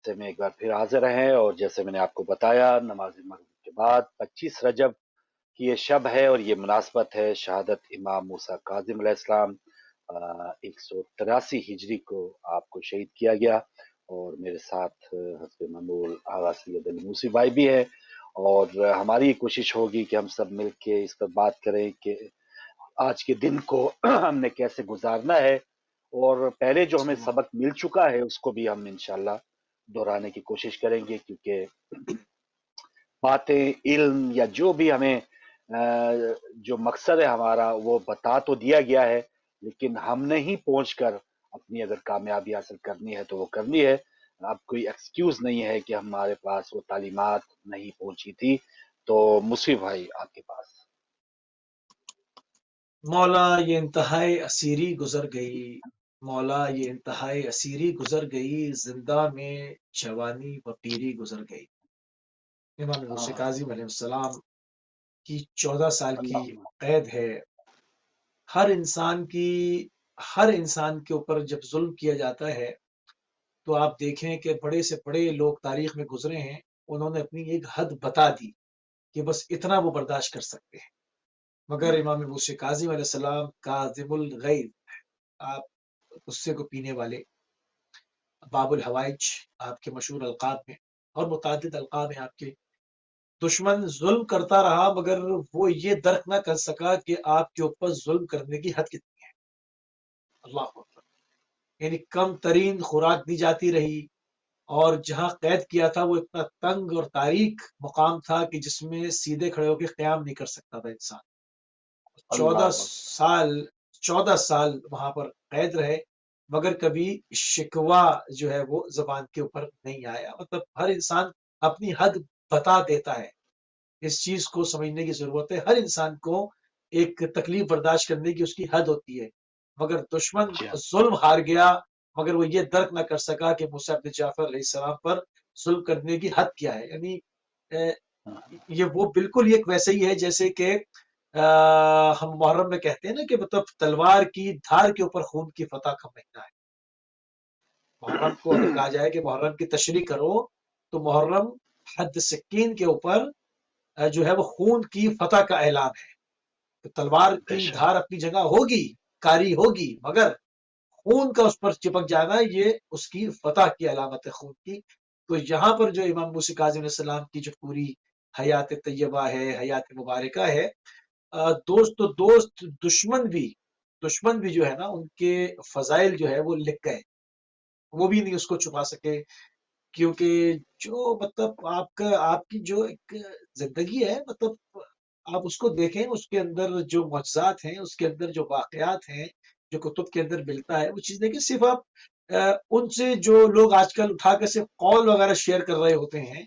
से में एक बार फिर हाजिर हैं, और जैसे मैंने आपको बताया, नमाज मगरिब के बाद 25 रजब की ये शब है, और ये मुनासबत है शहादत इमाम मूसा काजिम अलैहिस्सलाम। 183 हिजरी को आपको शहीद किया गया। और मेरे साथ हस्ब मामूल आगा सैयद अली मूसी भाई भी है, और हमारी कोशिश होगी कि हम सब मिलके इस पर बात करें कि आज के दिन को हमने कैसे गुजारना है, और पहले जो हमें सबक मिल चुका है उसको भी हम इंशाल्लाह दोहराने की कोशिश करेंगे, क्योंकि बातें, इल्म या जो भी हमें जो मकसद है हमारा वो बता तो दिया गया है, लेकिन हमने ही पहुंचकर अपनी अगर कामयाबी हासिल करनी है तो वो करनी है। अब कोई एक्सक्यूज नहीं है कि हमारे पास वो तालीमात नहीं पहुंची थी। तो मुसीब भाई आपके पास। मौला ये इंतहाई असीरी गुजर गई, मौला ये इंतहाई असीरी गुजर गई, जिंदा में जवानी व पीरी गुजर गई। इमाम मूसा काज़िम अलैहिस्सलाम की 14 साल की कैद है। हर इंसान के ऊपर जब जुल्म किया जाता है तो आप देखें कि बड़े से बड़े लोग तारीख में गुजरे हैं, उन्होंने अपनी एक हद बता दी कि बस इतना वो बर्दाश्त कर सकते हैं। मगर इमाम मूसा काज़िम अलैहिस्सलाम काज़िमुल गैज़, आप गुस्से को पीने वाले, बाबुल हवाइज आपके मशहूर अलकाब में, और मुतादिद अलकाब हैं आपके। दुश्मन जुल्म करता रहा मगर वो ये दर्क ना कर सका कि आपके ऊपर जुल्म करने की हद कितनी है। अल्लाह अकबर। यानी कम तरीन खुराक दी जाती रही, और जहां कैद किया था वो इतना तंग और तारीक मुकाम था कि जिसमें सीधे खड़े होकर क़याम नहीं कर सकता था इंसान। 14 साल वहां पर कैद रहे, मगर कभी शिकवा जो है वो जबान के ऊपर नहीं आया। मतलब हर इंसान अपनी हद बता देता है, इस चीज को समझने की जरूरत है। हर इंसान को एक तकलीफ बर्दाश्त करने की उसकी हद होती है, मगर दुश्मन जुल्म हार गया, मगर वो ये दर्क ना कर सका कि मूसा इब्न जाफर अलैहिस्सलाम पर जुल्म करने की हद क्या है। यानी ये वो बिल्कुल एक वैसे ही है जैसे कि हम मुहर्रम में कहते हैं ना कि मतलब तलवार की धार के ऊपर खून की फतह का महीना है। मुहर्रम को अगर कहा जाए कि मुहर्रम की तशरीह करो तो मुहर्रम हद सिक्कीन के ऊपर जो है वो खून की फतह का ऐलान है। तो तलवार की धार अपनी जगह होगी, कारी होगी, मगर खून का उस पर चिपक जाना ये उसकी फतह की अलामत है, खून की। तो यहाँ पर जो इमाम मूसा काज़िम अलैहिस्सलाम की जो पूरी हयात तैयबा है, हयात मुबारका है, दोस्त तो दोस्त, दुश्मन भी जो है ना उनके फजाइल जो है वो लिख गए, वो भी नहीं उसको छुपा सके। क्योंकि जो मतलब आपकी जो एक जिंदगी है, मतलब आप उसको देखें, उसके अंदर जो मौजज़ात हैं, उसके अंदर जो वाक़यात हैं, जो कुतुब के अंदर मिलता है, वो चीज़ देखिए। सिर्फ आप उनसे जो लोग आजकल उठा के सिर्फ कॉल वगैरह शेयर कर रहे होते हैं,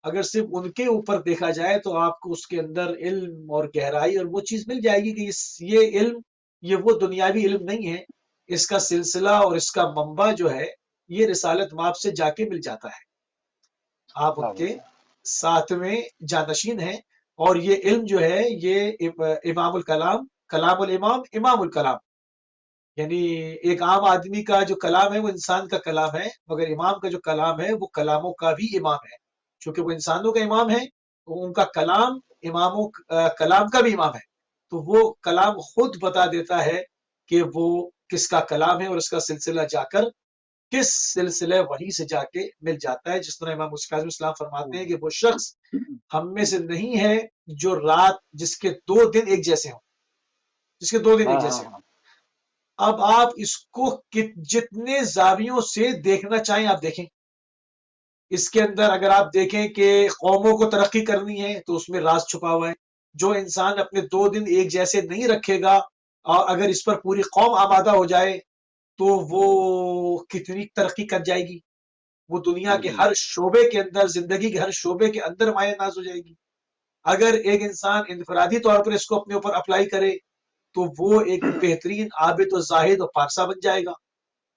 अगर सिर्फ उनके ऊपर देखा जाए तो आपको उसके अंदर इल्म और गहराई और वो चीज़ मिल जाएगी कि ये इल्म, ये वो दुनियावी इल्म नहीं है। इसका सिलसिला और इसका मंबा जो है ये रिसालत माप से जाके मिल जाता है। आप उनके साथ में जानशीन हैं, और ये इल्म जो है ये इमामुल कलाम, कलामुल इमाम, इमामुल कलाम। यानी एक आम आदमी का जो कलाम है वो इंसान का कलाम है, मगर इमाम का जो कलाम है वो कलामों का भी इमाम है। क्योंकि वो इंसानों का इमाम है तो उनका कलाम इमामों कलाम का भी इमाम है। तो वो कलाम खुद बता देता है कि वो किसका कलाम है, और इसका सिलसिला जाकर किस सिलसिले वही से जाके मिल जाता है। जिस तरह इमाम मूसा काज़िम अलैहिस्सलाम फरमाते हैं कि वो शख्स हम में से नहीं है जो रात जिसके 2 दिन एक जैसे हों, जिसके 2 दिन एक जैसे हों। अब आप इसको जितने जावियों से देखना चाहें आप देखें। इसके अंदर अगर आप देखें कि कौमों को तरक्की करनी है तो उसमें राज छुपा हुआ है। जो इंसान अपने 2 दिन एक जैसे नहीं रखेगा, और अगर इस पर पूरी कौम आबादा हो जाए तो वो कितनी तरक्की कर जाएगी। वो दुनिया के हर शोबे के अंदर, जिंदगी के हर शोबे के अंदर माया नाज हो जाएगी। अगर एक इंसान इनफरादी तौर पर इसको अपने ऊपर अप्लाई करे तो वो एक बेहतरीन आबिद और जाहिद और पारसा बन जाएगा,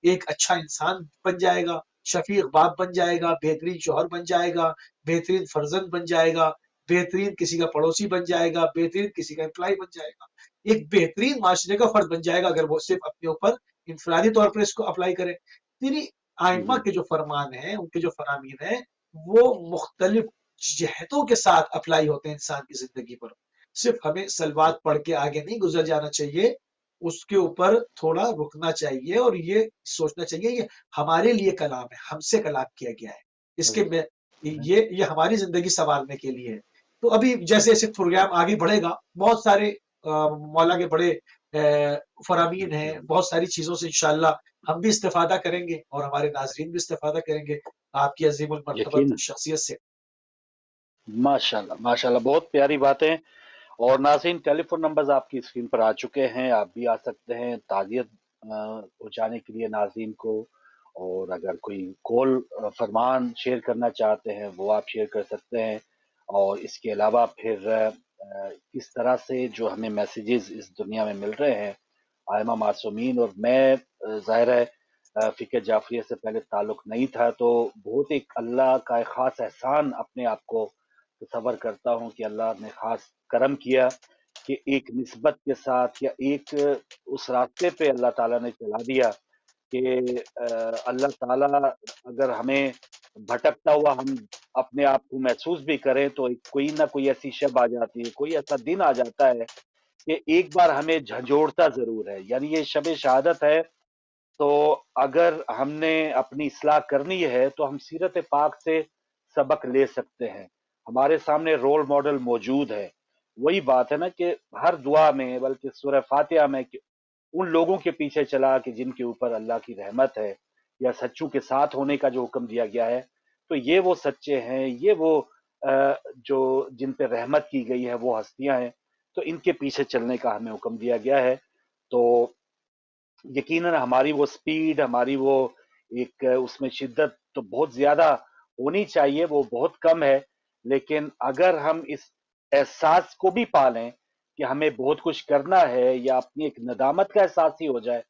एक अच्छा इंसान बन जाएगा, शफीक बाप बन जाएगा, बेहतरीन शोहर बन जाएगा, बेहतरीन फर्जंद बन जाएगा, बेहतरीन किसी का पड़ोसी बन जाएगा, बेहतरीन किसी का एम्प्लॉय बन जाएगा, एक बेहतरीन माशरे का फर्द बन जाएगा अगर वो सिर्फ अपने ऊपर इंफरादी तौर पर इसको अप्लाई करे। यानी आइम्मा के जो फरमान हैं, उनके जो फरामीन हैं, वो मुख्तलिफ जहतों के साथ अप्लाई होते हैं इंसान की जिंदगी पर। सिर्फ हमें सलवात पढ़ के आगे नहीं गुजर जाना चाहिए, उसके ऊपर थोड़ा रुकना चाहिए और ये सोचना चाहिए ये हमारे लिए कलाम है, हमसे कलाम किया गया है, इसके में ये हमारी जिंदगी संवारने के लिए है। तो अभी जैसे जैसे प्रोग्राम आगे बढ़ेगा, बहुत सारे मौला के बड़े फरामीन हैं, बहुत सारी चीजों से इंशाअल्लाह हम भी इस्तेफादा करेंगे और हमारे नाजरीन भी इस्तेफादा करेंगे आपकी अजीमुल मर्तबत यकीन, शख्सियत से। माशाल्लाह माशाल्लाह, बहुत प्यारी बातें। और नाज़रीन, टेलीफोन नंबर्स आपकी स्क्रीन पर आ चुके हैं, आप भी आ सकते हैं ताज़ियत पहुंचाने के लिए नाज़रीन को। और अगर कोई कॉल फरमान शेयर करना चाहते हैं वो आप शेयर कर सकते हैं। और इसके अलावा फिर किस तरह से जो हमें मैसेजेस इस दुनिया में मिल रहे हैं, आयमा मासूमीन और मैं, ज़ाहिर है फ़िक्र जाफ़रिया से पहले ताल्लुक़ नहीं था, तो बहुत एक अल्लाह का एक ख़ास एहसान अपने आप को तसव्वुर करता हूँ कि अल्लाह ने ख़ास करम किया कि एक निस्बत के साथ या एक उस रास्ते पे अल्लाह ताला ने चला दिया कि अल्लाह ताला अगर हमें भटकता हुआ हम अपने आप को महसूस भी करें तो कोई ना कोई ऐसी शब आ जाती है, कोई ऐसा दिन आ जाता है कि एक बार हमें झंझोड़ता ज़रूर है। यानी ये शब शहादत है, तो अगर हमने अपनी इस्लाह करनी है तो हम सीरत पाक से सबक ले सकते हैं। हमारे सामने रोल मॉडल मौजूद है। वही बात है ना कि हर दुआ में, बल्कि सूरह फातिहा में, कि उन लोगों के पीछे चला कि जिनके ऊपर अल्लाह की रहमत है या सच्चों के साथ होने का जो हुक्म दिया गया है। तो ये वो सच्चे हैं, ये वो जो जिन पे रहमत की गई है वो हस्तियां हैं, तो इनके पीछे चलने का हमें हुक्म दिया गया है। तो यकीनन हमारी वो स्पीड, हमारी वो एक उसमें शिद्दत तो बहुत ज्यादा होनी चाहिए, वो बहुत कम है। लेकिन अगर हम इस एहसास को भी पालें कि हमें बहुत कुछ करना है, या अपनी एक नदामत का एहसास ही हो जाए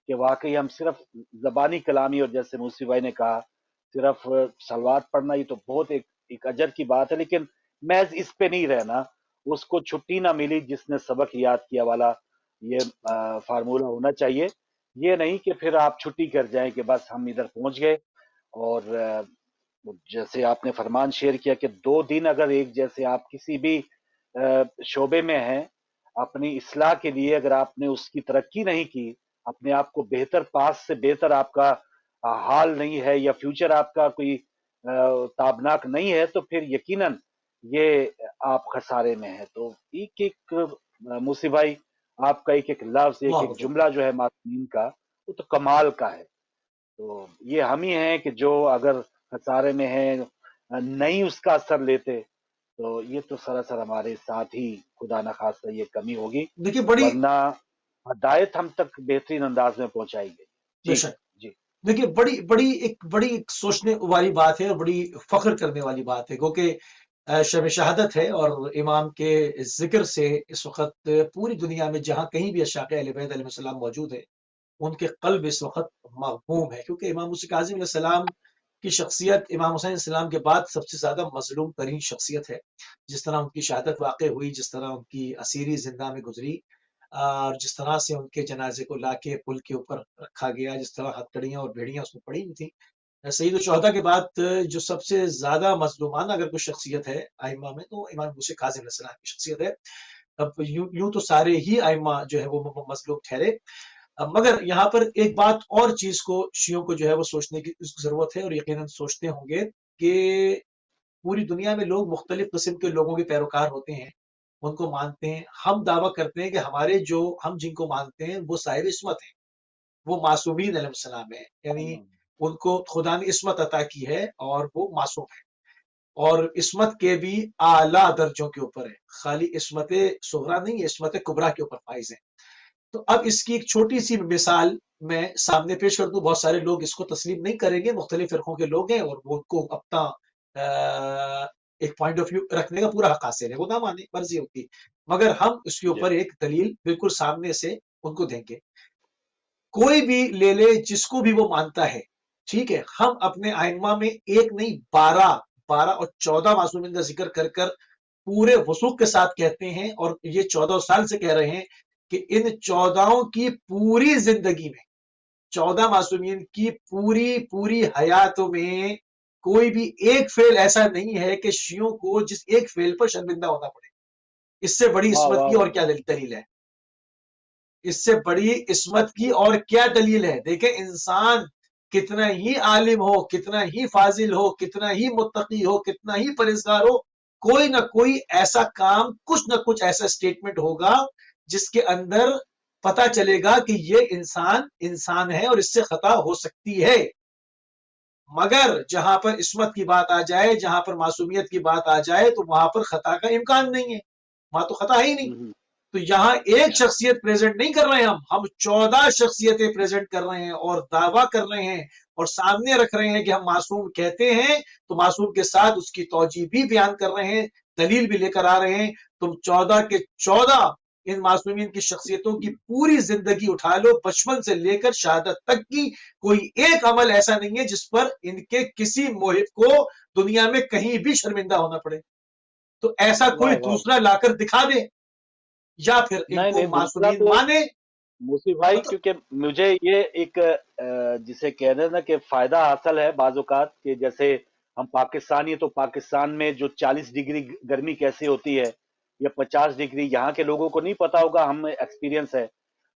कि वाकई हम सिर्फ जबानी कलामी, और जैसे मूसी भाई ने कहा सिर्फ सलवात पढ़ना ही तो बहुत एक अजर की बात है, लेकिन महज इस पे नहीं रहना। उसको छुट्टी ना मिली जिसने सबक याद किया वाला ये फार्मूला होना चाहिए। ये नहीं कि फिर आप छुट्टी कर जाएं कि बस हम इधर पहुंच गए। और जैसे आपने फरमान शेयर किया कि 2 दिन अगर एक जैसे आप किसी भी शोबे में हैं, अपनी इस्लाह के लिए अगर आपने उसकी तरक्की नहीं की, अपने आप को बेहतर, पास से बेहतर आपका हाल नहीं है, या फ्यूचर आपका कोई ताबनाक नहीं है, तो फिर यकीनन ये आप खसारे में हैं। तो एक एक मूसी भाई, आपका एक एक लफ्ज, एक एक जुमला जो है मासूमीन का, वो तो कमाल का है। तो ये हम ही हैं कि जो अगर खसारे में हैं, नहीं उसका असर लेते, तो ये तो सरासर हमारे साथ ही खुदा न खास्ता ये कमी होगी, देखिए बड़ी वरना हदायत हम तक बेहतरीन अंदाज में पहुंचाई गई। जी बेशक, जी देखिए बड़ी एक सोचने वाली बात है और बड़ी फख्र करने वाली बात है, क्योंकि शब शहादत है और इमाम के जिक्र से इस वक्त पूरी दुनिया में जहां कहीं भी अशाक़ अहले बैत अलैहिस्सलाम मौजूद है, उनके कल्ब इस वक्त मग़मूम है, क्योंकि इमाम मुसा काज़िम अलैहिस्सलाम की शख्सियत इमाम हुसैन सलाम के बाद सबसे ज्यादा मजलूम तरीन शख्सियत है। जिस तरह उनकी शहादत वाक़ हुई, जिस तरह उनकी असीरी जिंदा में गुजरी, और जिस तरह से उनके जनाजे को लाके पुल के ऊपर रखा गया, जिस तरह हथकड़ियां और भेड़ियां उसमें पड़ी हुई थी। सईद शुहदा के बाद जो सबसे ज्यादा मजलूमाना अगर कोई शख्सियत है आइमा में, तो इमाम मुसा काज़िम अलैहिस्सलाम की शख्सियत है। अब यूं तो सारे ही आइमा जो है वो मजलूम ठहरे, मगर यहाँ पर एक बात और चीज को शियों को जो है वो सोचने की जरूरत है, और यकीनन सोचते होंगे कि पूरी दुनिया में लोग मुख्तलिफ किस्म के लोगों के पैरोकार होते हैं, उनको मानते हैं। हम दावा करते हैं कि हमारे जो हम जिनको मानते हैं वो साहिब इस्मत है, वो मासूमीन अलैहिस्सलाम है, यानी उनको खुदा ने इस्मत अता की है और वो मासूम है, और इस्मत के भी आला दर्जों के ऊपर है, खाली इस्मत सुगरा नहीं है, इस्मत कुबरा के ऊपर फाइज है। तो अब इसकी एक छोटी सी मिसाल मैं सामने पेश कर दूं। बहुत सारे लोग इसको तस्लीम नहीं करेंगे, मुख्तलिफ फिरकों के लोग हैं और वो उनको अपना एक पॉइंट ऑफ व्यू रखने का पूरा हक हासिल है, वो ना माने मर्जी होती, मगर हम इसके जी ऊपर एक दलील बिल्कुल सामने से उनको देंगे। कोई भी ले ले, जिसको भी वो मानता है, ठीक है, हम अपने आइम्मा में एक नहीं 12 और 14 मासूमिन का जिक्र कर कर पूरे वसूख के साथ कहते हैं, और ये 14 साल से कह रहे हैं कि इन 14 की पूरी जिंदगी में 14 मासूमीन की पूरी हयातों में कोई भी एक फेल ऐसा नहीं है कि शियों को जिस एक फेल पर शर्मिंदा होना पड़े। इससे बड़ी वाह इस्मत वाह की और वाह। क्या दलील है? इससे बड़ी इस्मत की और क्या दलील है? देखें, इंसान कितना ही आलिम हो, कितना ही फाजिल हो, कितना ही मुत्तकी हो, कितना ही परहेजगार हो, कोई ना कोई ऐसा काम, कुछ ना कुछ ऐसा स्टेटमेंट होगा जिसके अंदर पता चलेगा कि ये इंसान इंसान है और इससे खता हो सकती है। मगर जहां पर इस्मत की बात आ जाए, जहां पर मासूमियत की बात आ जाए, तो वहां पर खता का इम्कान नहीं है, वहां तो खता है ही नहीं। हम्म, तो यहाँ एक शख्सियत प्रेजेंट नहीं कर रहे हैं, हम 14 शख्सियतें प्रेजेंट कर रहे हैं और दावा कर रहे हैं और सामने रख रहे हैं कि हम मासूम कहते हैं, तो मासूम के साथ उसकी तौजीह भी बयान कर रहे हैं, दलील भी लेकर आ रहे हैं। तुम 14 के 14 इन मासूमीन की शख्सियतों की पूरी जिंदगी उठा लो, बचपन से लेकर शहादत तक की, कोई एक अमल ऐसा नहीं है जिस पर इनके किसी मोहिब को दुनिया में कहीं भी शर्मिंदा होना पड़े। तो ऐसा वाह कोई वाह। दूसरा लाकर दिखा दे, या फिर नहीं इनको नहीं, दूसरा मासूमीन तो माने। मूसी भाई, मतलब क्योंकि मुझे ये एक जिसे कह रहे हैं ना कि फायदा हासिल है बाज़-औक़ात, कि जैसे हम पाकिस्तानी हैं तो पाकिस्तान में जो 40 डिग्री गर्मी कैसे होती है या 50 डिग्री, यहाँ के लोगों को नहीं पता होगा, हम एक्सपीरियंस है।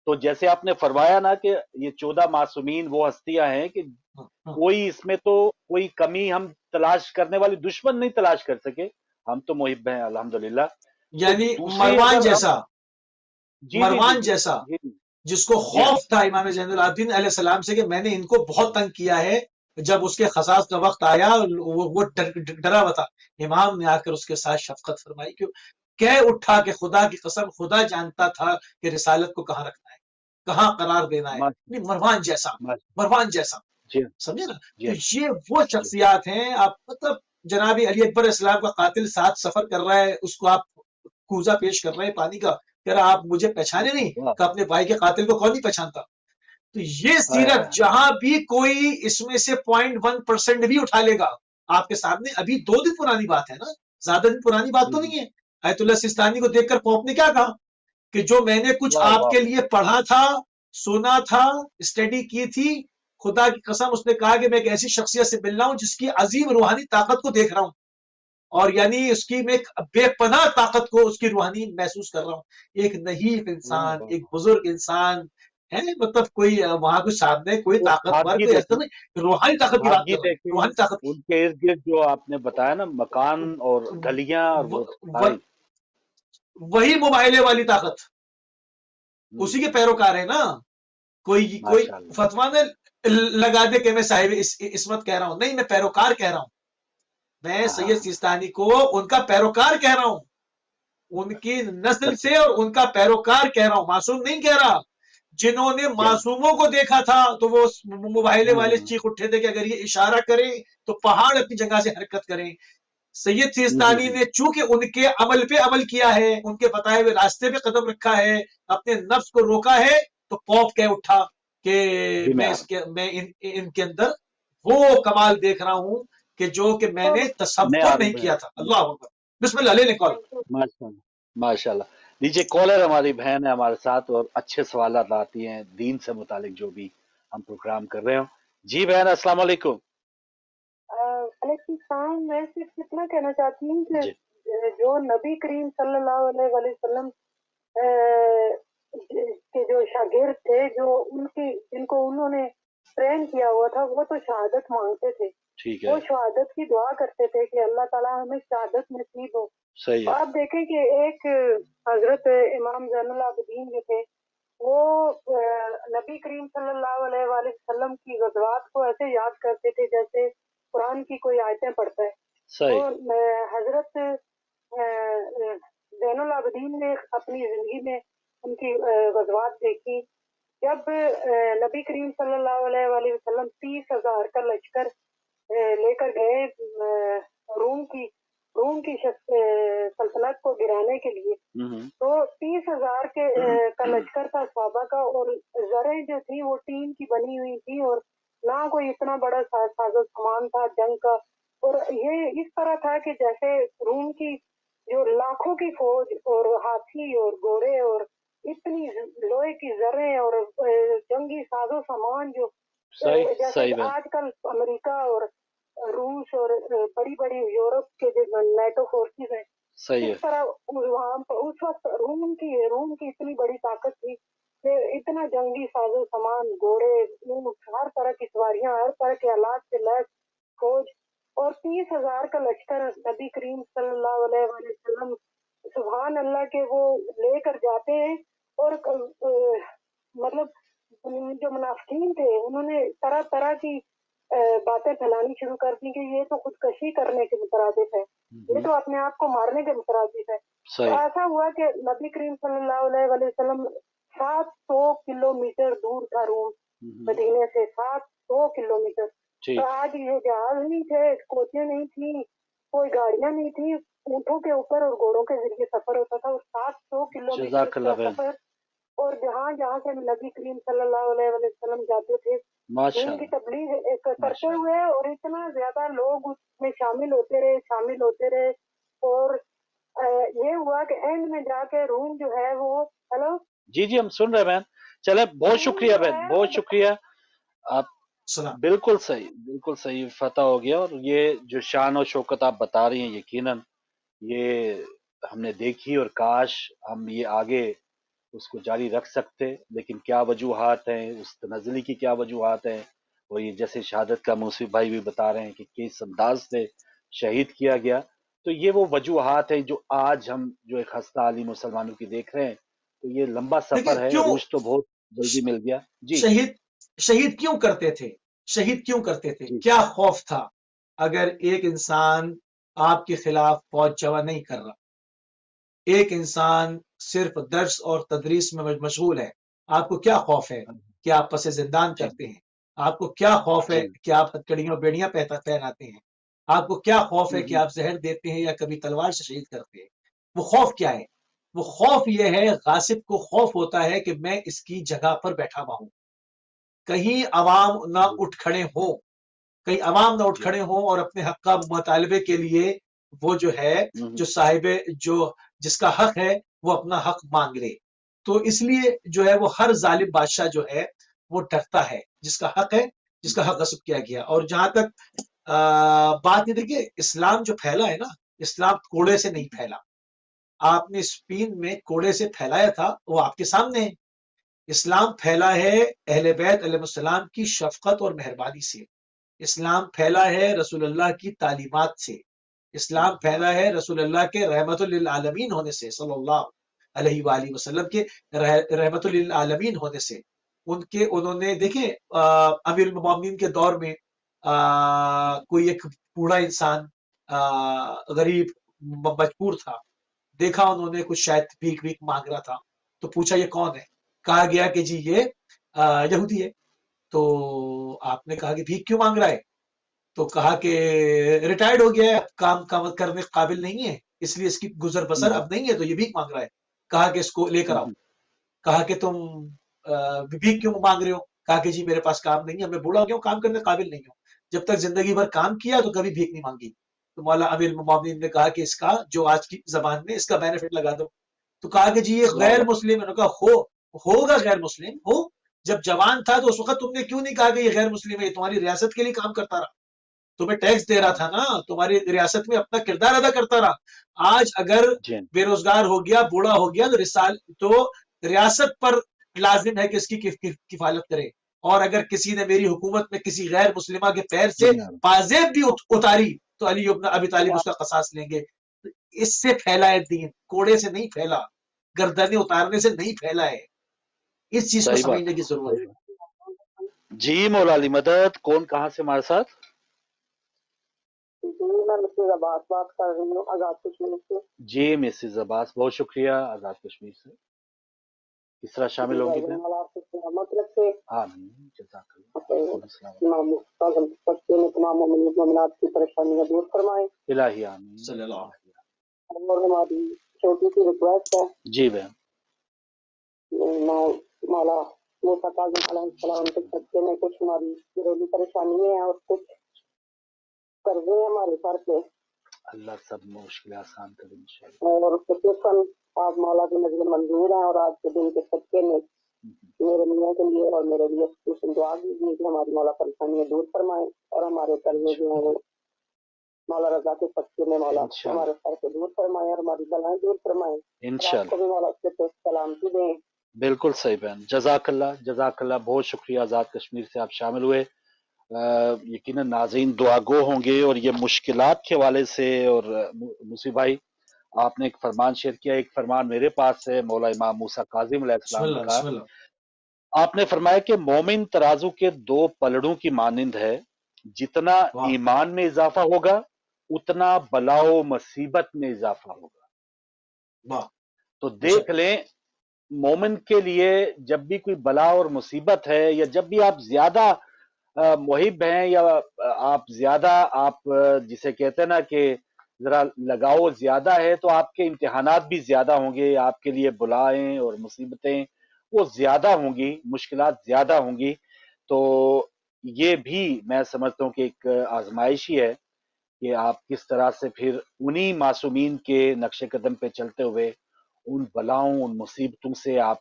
तो जैसे आपने फरमाया ना कि ये 14 मासूमीन वो हस्तियां हैं कि कोई इसमें तो कोई कमी हम तलाश करने वाली दुश्मन नहीं तलाश कर सके, हम तो मुहिब हैं अल्हम्दुलिल्लाह। तो यानी दूसरी अगर हम, जी जी जी मरवान जी जैसा जी जी जिसको जी हाँ। खौफ था इमाम ज़ैनुल आबिदीन अलैहिस्सलाम से कि मैंने इनको बहुत तंग किया है, जब उसके खसास का वक्त आया वो डरा हुआ था, इमाम ने आकर उसके साथ शफकत फरमाई, क्यों कह उठा कि खुदा की कसम, खुदा जानता था कि रिसालत को कहाँ रखना है, कहाँ करार देना है। माश नहीं, मरवान जैसा, माश मरवान जैसा, जी हाँ, समझे ना? जी तो हाँ, ये वो जी शख्सियात हैं। आप मतलब जनाब अली अकबर इस्लाम का कातिल साथ सफर कर रहा है, उसको आप कूजा पेश कर रहे हैं पानी का, कह रहा आप मुझे पहचाने नहीं, वाह। कि अपने भाई के कातिल को कौन नहीं पहचानता। तो ये हाय सीरत हाय। जहां भी कोई इसमें से 0.1% भी उठा लेगा आपके सामने, अभी 2 दिन पुरानी बात है ना, ज्यादा दिन पुरानी बात तो नहीं है। आयतुल्लाह सिस्तानी को देखकर पॉप ने क्या कहा कि जो मैंने कुछ वाह वाह आपके वाह। लिए पढ़ा था, सुना था, स्टडी की थी, खुदा की कसम, उसने कहा कि मैं एक ऐसी शख्सियत से मिल रहा हूं जिसकी अजीम रूहानी ताकत को देख रहा हूं, और यानी उसकी मैं एक बेपनाह ताकत को, उसकी रूहानी महसूस कर रहा हूं। एक नहीफ वाह इंसान, वाह एक वाह। बुजुर्ग इंसान है, मतलब कोई वहां कुछ सामने कोई वो ताकतवर, सादगी कोई ऐसा देखी, नहीं, रूहानी ताकत की बात सादगी कर रहा हूँ, देखी, रूहानी ताकत की। उनके इर्द गिर्द जो आपने बताया ना मकान और गलियां और वो सारी। वही मुबाइले वाली ताकत, उसी के हम्म, पैरोकार है ना। कोई कोई माशाल्लाह। फतवा में लगा दे कि मैं साहिब इसमत कह रहा हूं, नहीं, मैं पैरोकार कह रहा हूं। मैं सैयद हाँ, सिस्तानी को उनका पैरोकार कह रहा हूं, उनकी नस्ल सच है। से और उनका पैरोकार कह रहा हूं, मासूम नहीं कह रहा। जिन्होंने जी हाँ। मासूमों को देखा था तो वो मोबाइले वाले हम्म चीख उठे थे कि अगर ये इशारा करें तो पहाड़ अपनी जगह से हरकत करें। सैयद सिस्तानी हम्म, ने चूंकि उनके अमल पे अमल किया है, उनके बताए हुए रास्ते पे कदम रखा है, अपने नफ्स को रोका है, तो पौप कह उठा कि बीमार। मैं इनके अंदर वो कमाल देख रहा हूं कि जो कि तो मैंने मैं तसव्वुर नहीं आलम है। किया था। अल्लाह अकबर, बिस्मिल्लाह, ले कॉल। Thank you. माशाल्लाह माशाल्लाह। नीचे कॉलर हमारी बहन है हमारे साथ और अच्छे सवाल आती हैं दीन से मुतालिक जो भी हम प्रोग्राम कर रहे हो। जी बहन, अस्सलाम वालेकुम। अलैक्म, मैं सिर्फ इतना कहना चाहती हूँ कि जी जो नबी करीम सल्लल्लाहु अलैहि वसल्लम के जो शागिर्द थे, जो उनकी जिनको उन्होंने ट्रेन किया हुआ था, वो तो शहादत मांगते थे, ठीक वो है। शहादत की दुआ करते थे कि अल्लाह ताला हमें शहादत नसीब हो। सही तो है। आप देखें कि एक हजरत इमाम ज़ैनुल आबिदीन जो थे, वो नबी करीम सल्लल्लाहु अलैहि वसल्लम की गज़वात को ऐसे याद करते थे जैसे कुरान की कोई आयतें पढ़ता है। तो सही। हजरत ज़ैनुल आबिदीन ने अपनी जिंदगी में उनकी गज़वात देखी। जब नबी करीम सल्लल्लाहु अलैहि वसल्लम 30,000 का लश्कर लेकर गए रूम की सल्तनत को गिराने के लिए, तो 30,000 का लश्कर था सहाबा का, और जरें जो थी वो टीन की बनी हुई थी, और ना कोई इतना बड़ा साजो सामान था जंग का। और ये इस तरह था कि जैसे रूम की जो लाखों की फौज और हाथी और घोड़े और इतनी लोहे की जरें और जंगी साजो सामान जो जैसे आजकल अमेरिका और रूस और बड़ी बड़ी यूरोप के जो नेटो फोर्सेस हैं, इस तरह वहाँ उस वक्त रूम की इतनी बड़ी ताकत थी कि इतना जंगी साजो सामान, घोड़े, हर तरह की सवारियां, हर तरह के आलात से लैस फौज और 30,000 का लश्कर नबी करीम सल्लल्लाहु अलैहि वसल्लम सुभान अल्लाह के वो लेकर जाते हैं। और मतलब जो मुनाफिकीन थे उन्होंने तरह तरह की बातें फैलानी शुरू कर दी कि ये तो खुदकशी करने के मुतरादिफ है, ये तो अपने आप को मारने के मुतरादिफ है। तो ऐसा हुआ कि नबी करीम सल्लल्लाहु अलैहि वसल्लम 700 किलोमीटर दूर था रूम मदीने से, 700 किलोमीटर। तो आज ये जहाज नहीं थे, कोचें नहीं थी, कोई गाड़ियां नहीं थी, ऊँटों के ऊपर और घोड़ों के जरिए सफर होता था। और 700 किलोमीटर का सफर, और जहाँ जहाँ से नबी करीम सल्लल्लाहु अलैहि वसल्लम जाते थे दीन की तबलीग करते हुए, और इतना ज्यादा लोग उसमें शामिल होते रहे। और ये हुआ कि एंड में जाके रूम जो है वो, हेलो जी हम सुन रहे हैं बहन। चले, बहुत शुक्रिया बहन, बहुत शुक्रिया। आप बिल्कुल सही फतह हो गया। और ये जो शान और शौकत आप बता रही हैं, यकीनन ये हमने देखी, और काश हम ये आगे उसको जारी रख सकते। लेकिन क्या वजूहात हैं, उस तनज़्ज़ुली की क्या वजूहात हैं, और ये जैसे शहादत का मूसिफ भाई भी बता रहे हैं कि किस अंदाज से शहीद किया गया, तो ये वो वजूहात हैं जो आज हम जो एक खस्ता हाली मुसलमानों की देख रहे हैं। तो ये लंबा सफर है, रूज तो बहुत जल्दी मिल गया जी। शहीद क्यों करते थे? शहीद क्यों करते थे? क्या खौफ था? अगर एक इंसान आपके खिलाफ फौज जवा नहीं कर रहा, एक इंसान सिर्फ दर्स और तदरीस में मशगूल है, आपको क्या खौफ है कि आप पसे जिंदान करते हैं? आपको क्या खौफ है कि आप हथकड़ियां बेड़ियां पहनाते हैं? आपको क्या खौफ है कि आप जहर देते हैं या कभी तलवार से शहीद करते हैं? वो खौफ क्या है? वो खौफ ये है, गासिब को खौफ होता है कि मैं इसकी जगह पर बैठा हुआ हूं, कहीं अवाम ना उठ खड़े हो, कहीं अवाम ना उठ खड़े हो और अपने हक का मुतालबे के लिए वो जो है, जो साहिबे जो जिसका हक है वो अपना हक मांग ले। तो इसलिए जो है वो हर जालिम बादशाह जो है वो डरता है, जिसका हक है, जिसका हक गस्ब किया गया। और जहां तक बात ये देखिए, इस्लाम जो फैला है ना, इस्लाम कोड़े से नहीं फैला। आपने स्पेन में कोड़े से फैलाया था, वो आपके सामने है। इस्लाम फैला है अहले बैत अलैहिस्सलाम की शफकत और मेहरबानी से। इस्लाम फैला है रसूलुल्लाह की तालीमात से। इस्लाम फैला है रसूलुल्लाह के रहमतुल लिल आलमीन होने से, सल्लल्लाहु अलैहि वसल्लम के रहमतुल लिल आलमीन होने से। उन्होंने देखे अमीरुल मोमिनीन के दौर में कोई एक बूढ़ा इंसान गरीब मजबूर था, देखा उन्होंने कुछ शायद भीख भीख मांग रहा था, तो पूछा ये कौन है? कहा गया कि जी ये यहूदी है। तो आपने कहा कि भीख क्यों मांग रहा है? तो कहा कि रिटायर्ड हो गया है, काम करने के काबिल नहीं है, इसलिए इसकी गुजर बसर अब नहीं है, तो ये भीख मांग रहा है। कहा कि इसको लेकर आओ। कहा कि तुम भीख क्यों मांग रहे हो? कहा कि जी मेरे पास काम नहीं है, मैं बूढ़ा हो गया हूं, काम करने के काबिल नहीं हूं। जब तक जिंदगी भर काम किया तो कभी भीख नहीं मांगी। तो मौला अमीर मोमिनीन ने कहा कि इसका जो आज की जबान में इसका बेनिफिट लगा दो। तो कहा कि जी ये गैर मुस्लिम है। कहा होगा गैर मुस्लिम हो, जब जवान था तो उस वक्त तुमने क्यों नहीं कहा कि ये गैर मुस्लिम है? तुम्हारी रियासत के लिए काम करता रहा, तुम्हें टैक्स दे रहा था ना, तुम्हारी रियासत में अपना किरदार अदा करता रहा। आज अगर बेरोजगार हो गया, बूढ़ा हो गया, तो रियासत पर लाजिम है कि इसकी किफालत करे। और अगर किसी ने मेरी हुकूमत में किसी गैर मुस्लिमा के पैर से पाजेब भी उतारी तो अली इब्न अबी तालिब उसका कसास लेंगे। इससे फैला है दीन, कोड़े से नहीं फैला, गर्दनें उतारने से नहीं फैला है। इस चीज को समझने की जरूरत है। जी मौला अली मदद, कौन कहाँ से हमारे साथ? मैं मिसेज अब्बास बात कर रही हूँ आजाद कश्मीर से। जी मिसेज अब्बास, बहुत शुक्रिया आजाद कश्मीर से। किस तरह शामिल होंगी? की परेशानियां दूर फरमाए। इलाही आमीन। और हमारी छोटी सी रिक्वेस्ट है जी बहन, मौला मूसा काज़िम अलैहिस्सलाम के सदके में कुछ हमारी घरेलू परेशानी है और कुछ कर्जे हमारे सर पे। अल्लाह सब मुश्किल आसान करे इंशाअल्लाह। और آپ مولا کی نظر منظور ہیں، اور آج کے دن کے صدقے میں میرے میاں کے لیے اور میرے لیے خصوصاً دعا کیجیے کہ ہماری مولا پریشانیاں دور فرمائیں، اور ہمارے قرضے جو ہیں وہ مولا رضا کے صدقے میں مولا ہمارے سر سے دور فرمائیں اور ہماری بلائیں دور فرمائیں، اور آپ کو بھی مولا سے تو سلامتی دیں۔ بالکل صحیح بہن، جزاک اللہ، جزاک اللہ، بہت شکریہ، آزاد کشمیر سے آپ شامل ہوئے۔ یقیناً ناظرین دعا گو ہوں گے، اور یہ مشکلات کے حوالے سے، اور موسی بھائی آپ نے ایک فرمان شیئر کیا، ایک فرمان میرے پاس ہے، مولا امام موسیٰ کاظم علیہ السلام نے کہا، آپ نے فرمایا کہ مومن ترازو کے دو پلڑوں کی مانند ہے، جتنا ایمان میں اضافہ ہوگا اتنا بلا و مصیبت میں اضافہ ہوگا۔ تو دیکھ لیں، مومن کے لیے جب بھی کوئی بلا اور مصیبت ہے، یا جب بھی آپ زیادہ محب ہیں، یا آپ زیادہ، آپ جسے کہتے ہیں نا کہ ذرا لگاؤ زیادہ ہے، تو آپ کے امتحانات بھی زیادہ ہوں گے، آپ کے لیے بلائیں اور مصیبتیں وہ زیادہ ہوں گی، مشکلات زیادہ ہوں گی۔ تو یہ بھی میں سمجھتا ہوں کہ ایک آزمائش ہی ہے کہ آپ کس طرح سے پھر انہی معصومین کے نقش قدم پہ چلتے ہوئے ان بلاؤں، ان مصیبتوں سے آپ